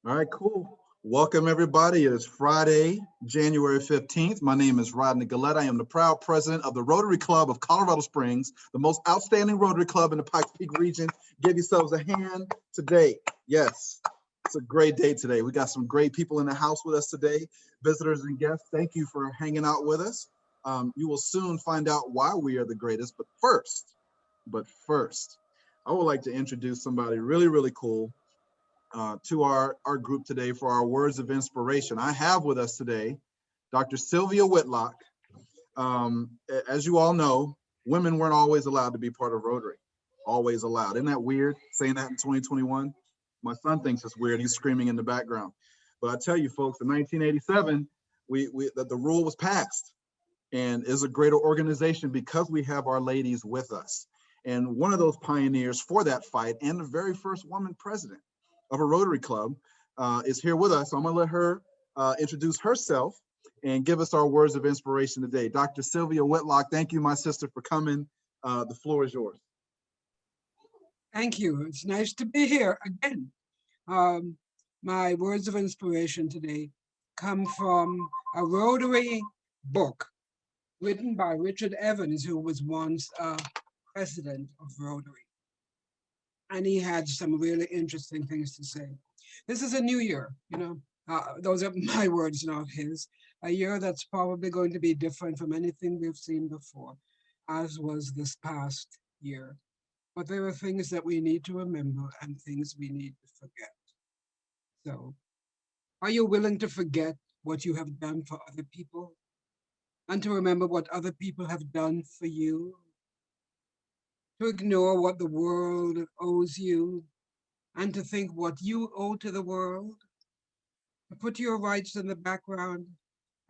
All right, cool. Welcome, everybody. It is Friday, January 15th. My name is Rodney Gillette. I am the proud president of the Rotary Club of Colorado Springs, the most outstanding Rotary Club in the Pikes Peak region. Give yourselves a hand today. Yes, it's a great day today. We got some great people in the house with us today, visitors and guests. Thank you for hanging out with us. You will soon find out why we are the greatest. But first, I would like to introduce somebody really, really cool to our group today for our words of inspiration. I have with us today Dr. Sylvia Whitlock. As you all know, women weren't always allowed to be part of Rotary. Always allowed. Isn't that weird saying that in 2021? My son thinks it's weird. He's screaming in the background. But I tell you folks, in 1987, the rule was passed, and is a greater organization because we have our ladies with us. And one of those pioneers for that fight and the very first woman president of a Rotary Club is here with us. So I'm gonna let her introduce herself and give us our words of inspiration today. Dr. Sylvia Whitlock, thank you, my sister, for coming. The floor is yours. Thank you. It's nice to be here again. My words of inspiration today come from a Rotary book written by Richard Evans, who was once president of Rotary. And he had some really interesting things to say. This is a new year, those are my words, not his. A year that's probably going to be different from anything we've seen before, as was this past year. But there are things that we need to remember and things we need to forget. So, are you willing to forget what you have done for other people and to remember what other people have done for you? To ignore what the world owes you and to think what you owe to the world? To put your rights in the background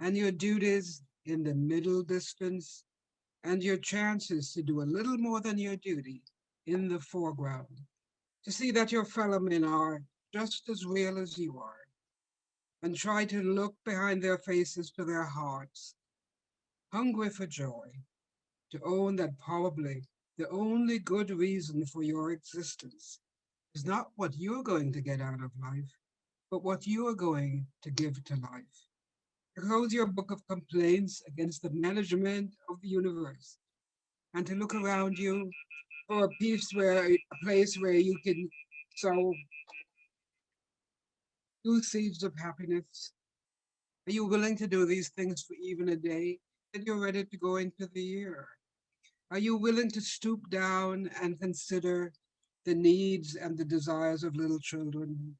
and your duties in the middle distance and your chances to do a little more than your duty in the foreground? To see that your fellow men are just as real as you are, and try to look behind their faces to their hearts, hungry for joy, to own that probably the only good reason for your existence is not what you're going to get out of life, but what you are going to give to life. To close your book of complaints against the management of the universe, and to look around you for a place where you can sow two seeds of happiness. Are you willing to do these things for even a day? Then you're ready to go into the year. Are you willing to stoop down and consider the needs and the desires of little children?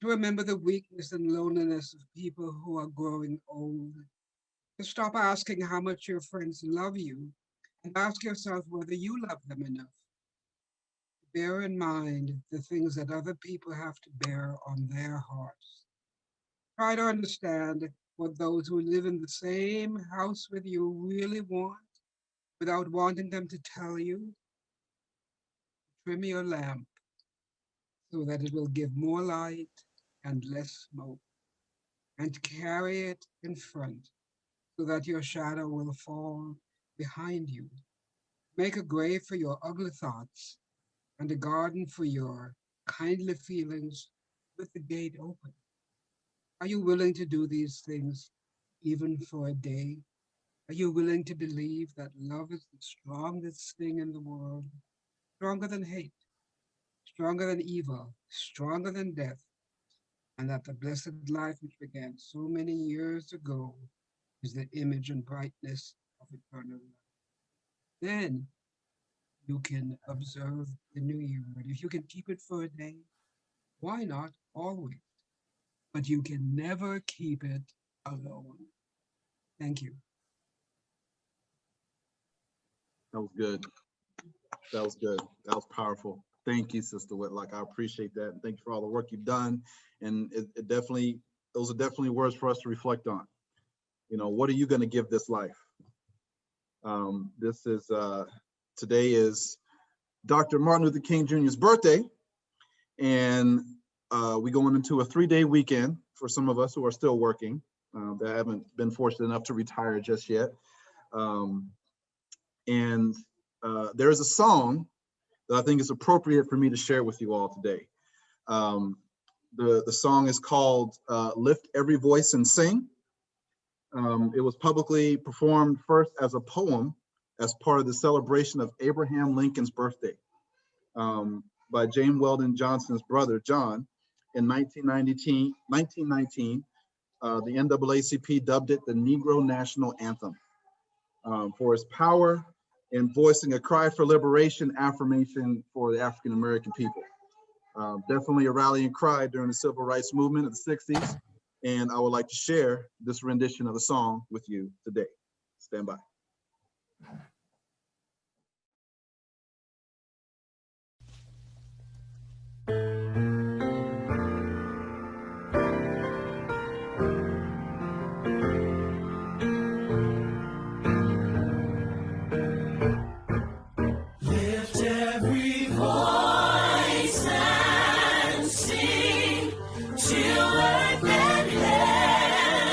To remember the weakness and loneliness of people who are growing old? To stop asking how much your friends love you and ask yourself whether you love them enough? Bear in mind the things that other people have to bear on their hearts. Try to understand what those who live in the same house with you really want without wanting them to tell you. Trim your lamp so that it will give more light and less smoke, and carry it in front so that your shadow will fall behind you. Make a grave for your ugly thoughts and a garden for your kindly feelings with the gate open. Are you willing to do these things even for a day? Are you willing to believe that love is the strongest thing in the world, stronger than hate, stronger than evil, stronger than death, and that the blessed life which began so many years ago is the image and brightness of eternal life? Then you can observe the new year. And if you can keep it for a day, why not always? But you can never keep it alone. Thank you. That was good. That was good. That was powerful. Thank you, Sister Whitlock. I appreciate that. And thank you for all the work you've done. And it definitely, those are definitely words for us to reflect on. You know, what are you going to give this life? Today is Dr. Martin Luther King Jr.'s birthday. And we're going into a 3-day weekend for some of us who are still working that haven't been fortunate enough to retire just yet. There is a song that I think is appropriate for me to share with you all today. The song is called Lift Every Voice and Sing. It was publicly performed first as a poem as part of the celebration of Abraham Lincoln's birthday by James Weldon Johnson's brother, John, in 1919. The NAACP dubbed it the Negro National Anthem for its power in voicing a cry for liberation, affirmation for the African American people. Definitely a rallying cry during the civil rights movement of the 60s. And I would like to share this rendition of the song with you today. Stand by. Lift every voice and sing till earth and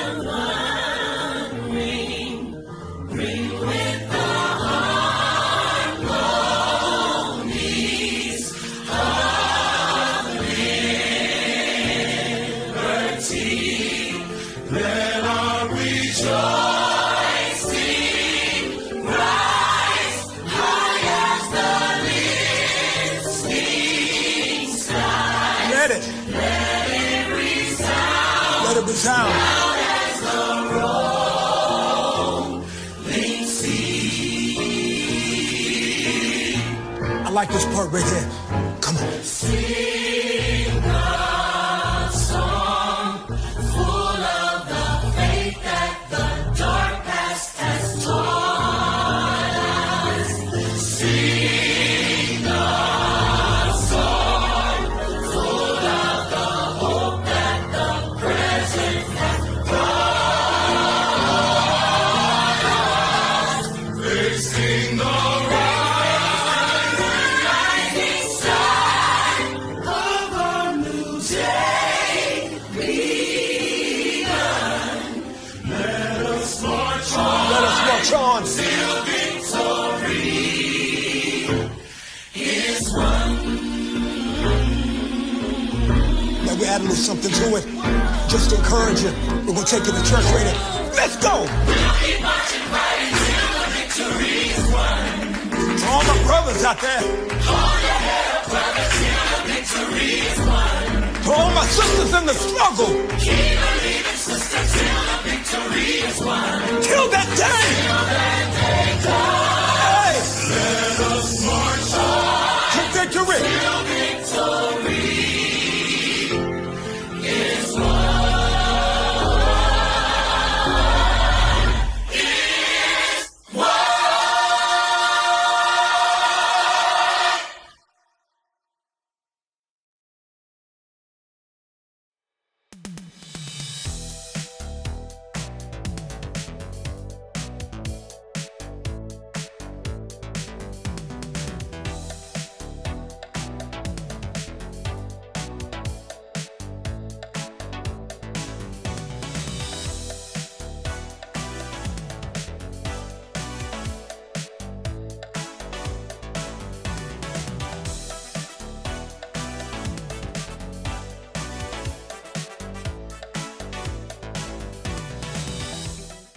heaven ring. Ring with the harmonies of liberty. Let our rejoicing rise high as the listening sky. Let it resound. Let it resound. Loud as the rolling sea. I like this part right here. Come on. Sing a song full of the faith that the dark past has taught us. Sing a song full of the hope that the present has brought us. Facing the rising sun of a new day begun. Let us march on. Let us march on. Till victory is won. Now we add a little something to it. Just to encourage you. We're going to take you to church right now. Let's go. We'll keep marching right until the victory is won. To all my brothers out there. Hold your head up, brother, till the victory is won. To all my sisters in the struggle. Keep believing, sister, till the victory is won.